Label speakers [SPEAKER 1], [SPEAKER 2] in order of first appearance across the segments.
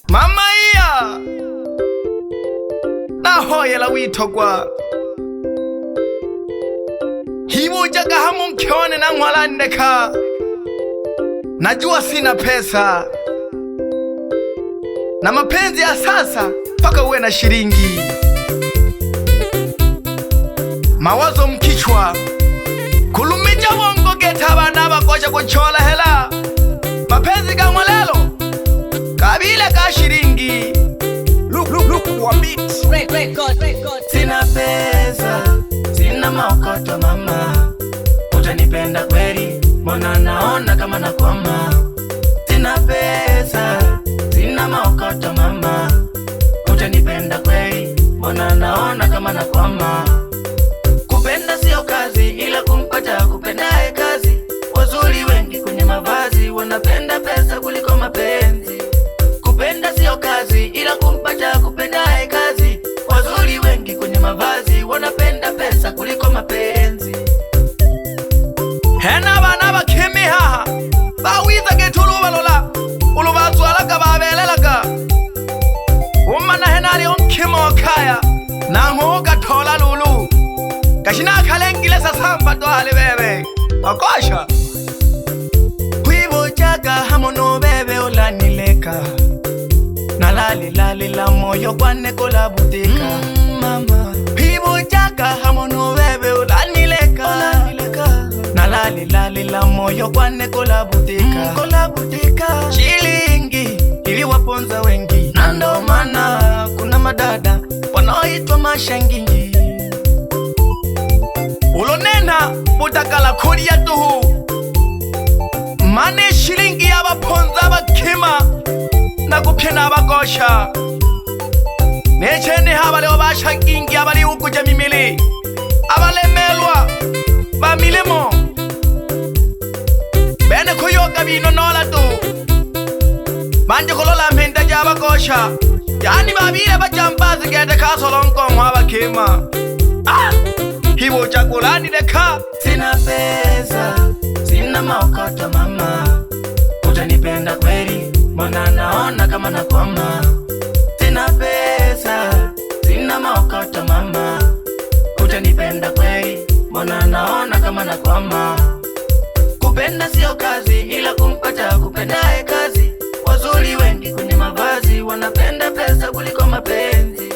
[SPEAKER 1] Mama iya nahoyela withokwa hibujaga hamunkione na ngwalandeka. Najua sina pesa na mapenzi ya sasa paka uwe na shilingi. Mawazo mkichwa kulumija bongo geta abana bakosha kuchola hela. Mapenzi gangwa lelo kabila ka shilingi. Look wa beat. Sina pesa, sina maokoto mama, utanipenda kweli? Mbona naona kama nakwama. Sina pesa, sina maokoto mama, utanipenda kweli? Mbona naona kama nakwama. Kupenda sio kazi, ila kumpata kupendaye kazi. Wazuri wengi kwenye mavazi wanapenda pesa kuliko mapenzi. Kupenda sio kazi, ila kumpata kupendaye kazi. Wazuri wengi kwenye mavazi wanapenda pesa kuliko mapenzi. Hena bana bakimi haha bawiza getuluba lola ulubazwalaga babelelaga umana hena ali onkimo kaya na ngoga thola lulu kashina khalengile sasamba to hale bebe akosha kwibojaga hamono bebe ulanileka nalali la moyo kwane kola butika mama kwibojaga hamono bebe ulanileka nalali la moyo kwane kola butika shilingi iliwaponza wengi na ndo maana kuna madada wanaoitwa mashangingi. Ulonena butakala kulia tuhu mane shilingi abaponza bakima na kupyena abagosha nechene habale bashangingi abali ukuja mimili abalemelwa bamilemo bene kuyoga bino nola tu manje kolola mpenda jabagosha yani babire bajambazi gede kasolonko mwabakima hibo chakulani deka. Sina pesa, sina maokoto mama, utanipenda kweli? Mbona naona kama nakwama. Sina pesa, sina maokoto mama, utanipenda kweli? Mbona naona kama nakwama. Kupenda sio kazi, ila kumpata kupendaye kazi. Wazuri wengi kwenye mavazi wanapenda pesa kuliko mapenzi.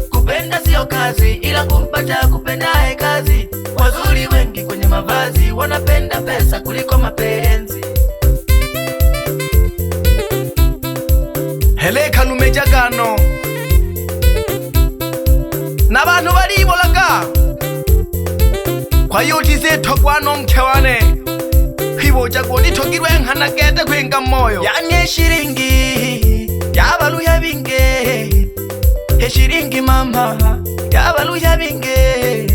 [SPEAKER 1] Kupenda sio kazi, ila kumpata kupendaye kazi. Wazuri wengi kwenye mavazi wanapenda pesa kuliko mapenzi. Heleka lumejagano n'abantu baribolaga kwa yuti zetogwano mkewane hibojago nitogirwe nkana gete kwenga moyo yanye shilingi yabaluya binge shilingi mama yabaluya binge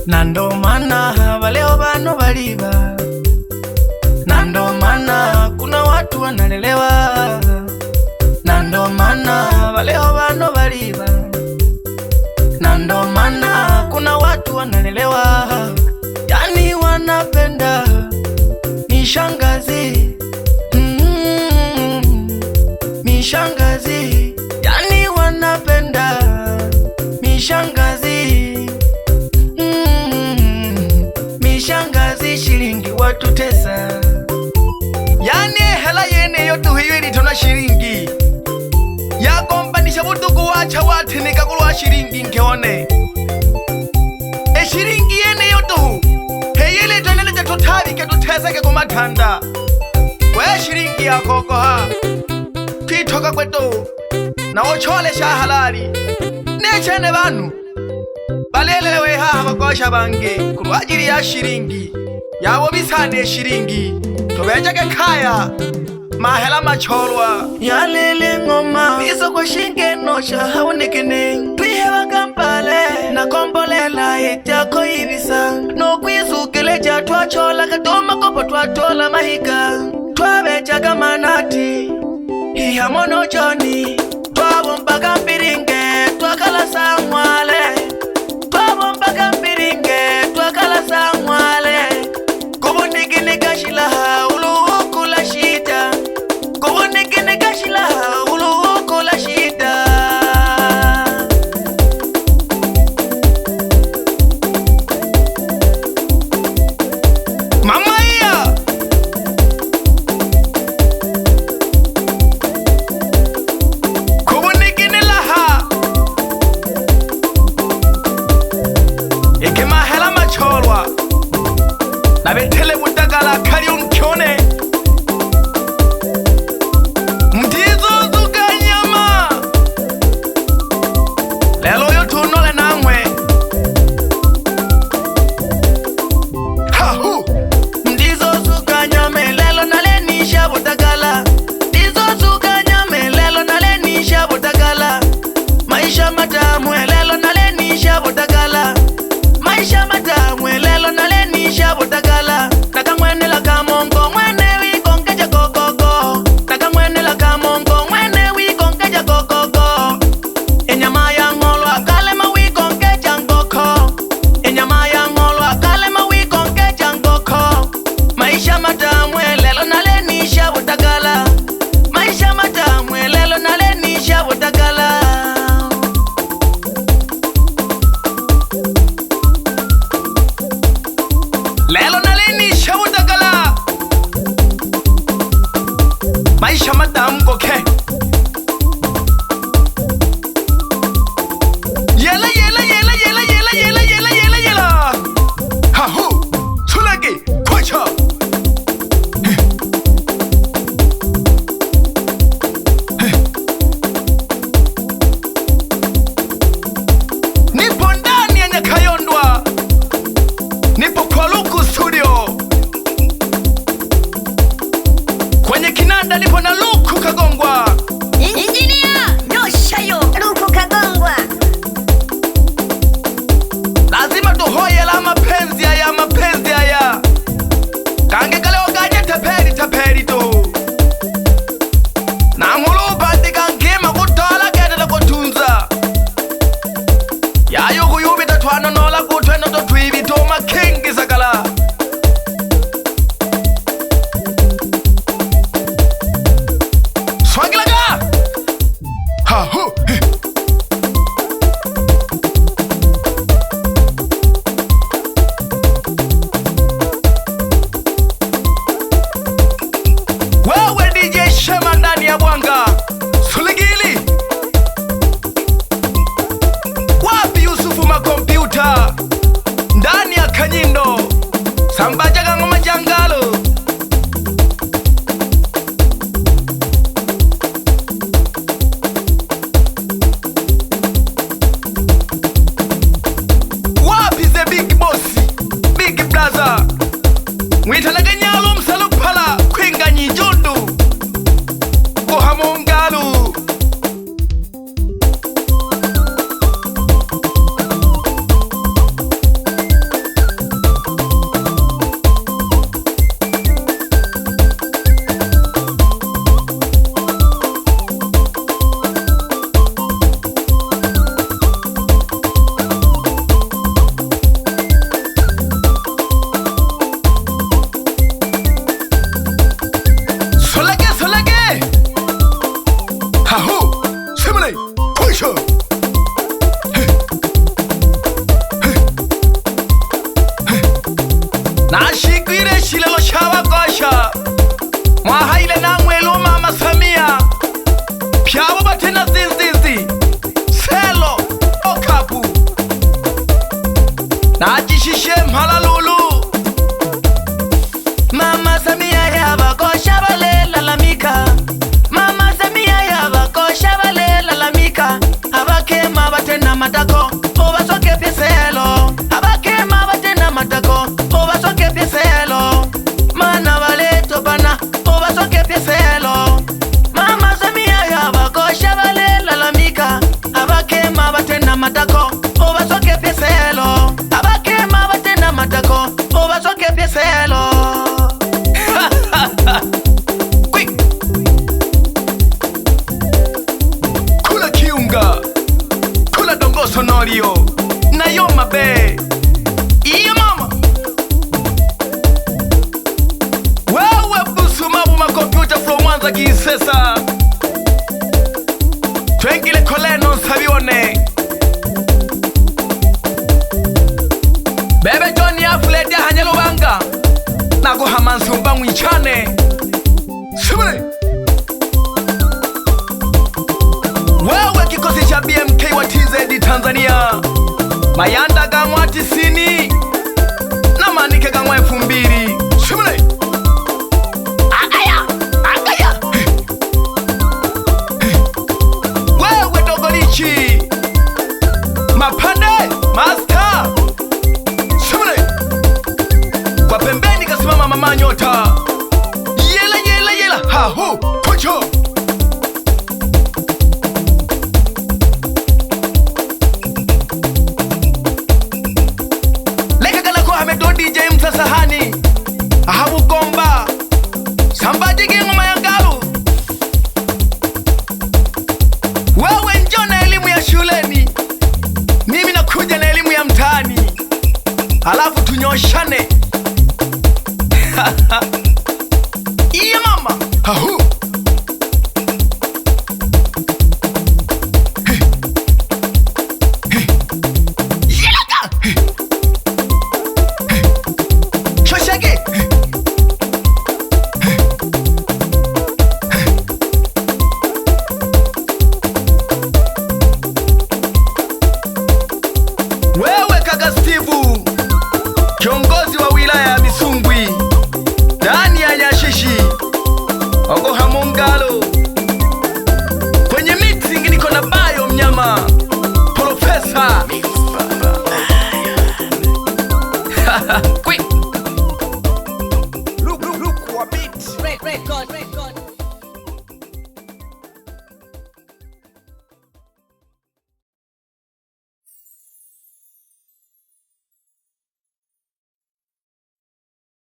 [SPEAKER 1] nando mana baleo bano baliba nando mana kuna watu wanalelewa nando mana baleo bano baliba nando mana kuna watu wanalelewa yani wanapenda mishangazi mishangazi yani wanapenda mishangazi mishangazi shilingi watu tesa yani hela yene yotu hiyo ilitona shilingi yagombanisha budugu wacha watinika kulwa shilingi nkeone shilingi yene yotu heyile toneleja tutabike tuteseke kumatanda we shilingi yakoko ha twitoka kwetu na ocholesha halali nechene banu balelewe haha bagosha bange kulwajiri ya shilingi yabo bisane shilingi tubejeke kaya mahela macholwa yalele ngoma isoko shinge nosha haunekene twiheba kampale na kombolela itako ibisa no kwizukele ja twachola katoma kopo twatola mahika twabejaga manati hihamono joni twabombaga mbiringe twakala samwale twabombaga mbiringe twakala samwale kubundikini kashilaha ulu ukula shita kubundikini kashilaha ulu maisha matamu elelo nalenisha botagala. Maisha matamu elelo nalenisha botagala. Nakamwenela kamongo mwene wikongeja gogogo. Nakamwenela kamongo mwene wikongeja gogogo. Enyama ya ngolo akalema wikongeja ngoko. Enyama ya ngolo akalema wikongeja ngoko. Maisha matamu elelo nalenisha botagala. Maisha matamu elelo nalenisha botagala. Lelo nalenisha botagala. Maisha matamu koke. Yela yela yela yela yela yela yela yela yela. Ha hu. Sulagi. Kwacha. Nipo ndani ya Nyakayondwa. Nipo kwa Luku Studio. Kwenye kinanda nipo na Luku Kagongwa.
[SPEAKER 2] Engineer, nyoshayo Luku Kagongwa.
[SPEAKER 1] Lazima tuhoye la mapenzi haya, mapenzi haya. Kange kale wagaje taperi taperi tu. Na ngulu pati kangema kutola kete la kutunza. Yayo kuyubi tatwano nola kutweno to twibi to makingi sakala. Swagilaga! Ha hu! Wewe DJ Shema ndani ya Bwanga. Suligili. Wapi Yusufu makompyuta? Ndani ya Kanyindo. Sambaja ngoma jangalo. Wapi the big boss? Big brother. Mwitalage nyalo msalupala kwinga nyijundu. Kohamongalu. Solage solage. Ha hu. Simule. Pusho. Na shikire shilelo shawa kosha. Mwahaile na mwelo mama Samia. Pyabo batena zinzizi. Selo okapu. Na jishishe mhalalulu. Mama Samia yaba kosha bale lalamika. Mama Samia yaba kosha bale lalamika. Abakema batena matako. Obasoke piselo. Abakema batena matako. Obasoke piselo. Mana bale topana. Obasoke piselo. Mama Samia yaba kosha bale lalamika. Abakema batena matako. Obasoke piselo. Abakema batena matako. Obasoke piselo. Quick. Kula kiunga. Kula dongo sonorio. Nayo mabe. Iyo mama. Wewe busumabu makompyuta flow Mwanza Kisesa. Twengile koleno sabione. Bebe Johnny afulete hanyelo banga. Nago hamansumba mwichane. Simule. Wewe kikosi cha BMK wa TZ Tanzania. Mayanda gamwa 90 na manike gamwa 2000. Simule. Agaya, agaya. Wewe dogolichi. Mapande, master. Simule. Kwa pembeni kasimama mama nyota. Yela yela yela. Ha hu. Pucho. shuleni, mimi nakuja na elimu ya mtaani, alafu tunyoshane. Iya mama, hahu